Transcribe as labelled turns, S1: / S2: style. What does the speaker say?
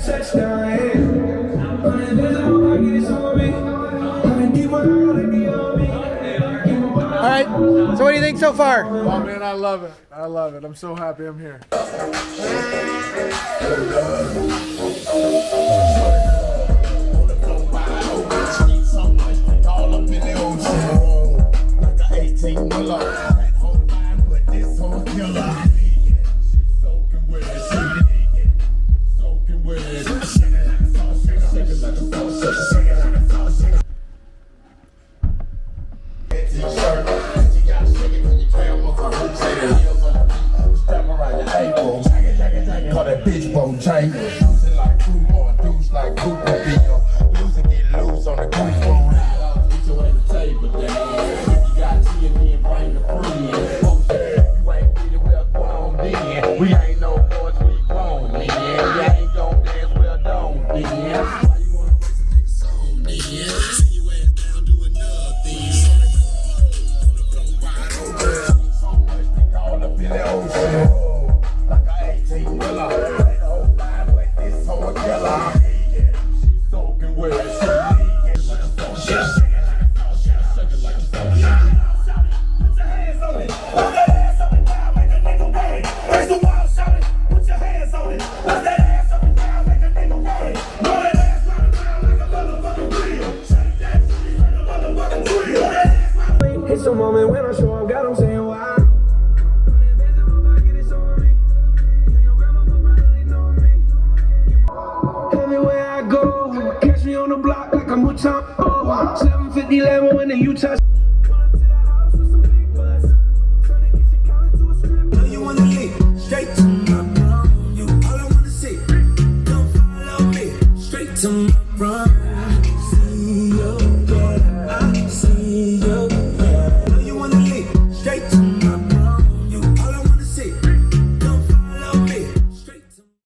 S1: All right, so what do you think so far?
S2: Oh man, I love it. I love it. I'm so happy I'm here.
S3: It's a moment when I show up, God, I'm saying why. Everywhere I go, catch me on the block like I'm a top. 750 Lambo in the Utah. You wanna lead straight to my room. You all I wanna see. Don't follow me straight to my room.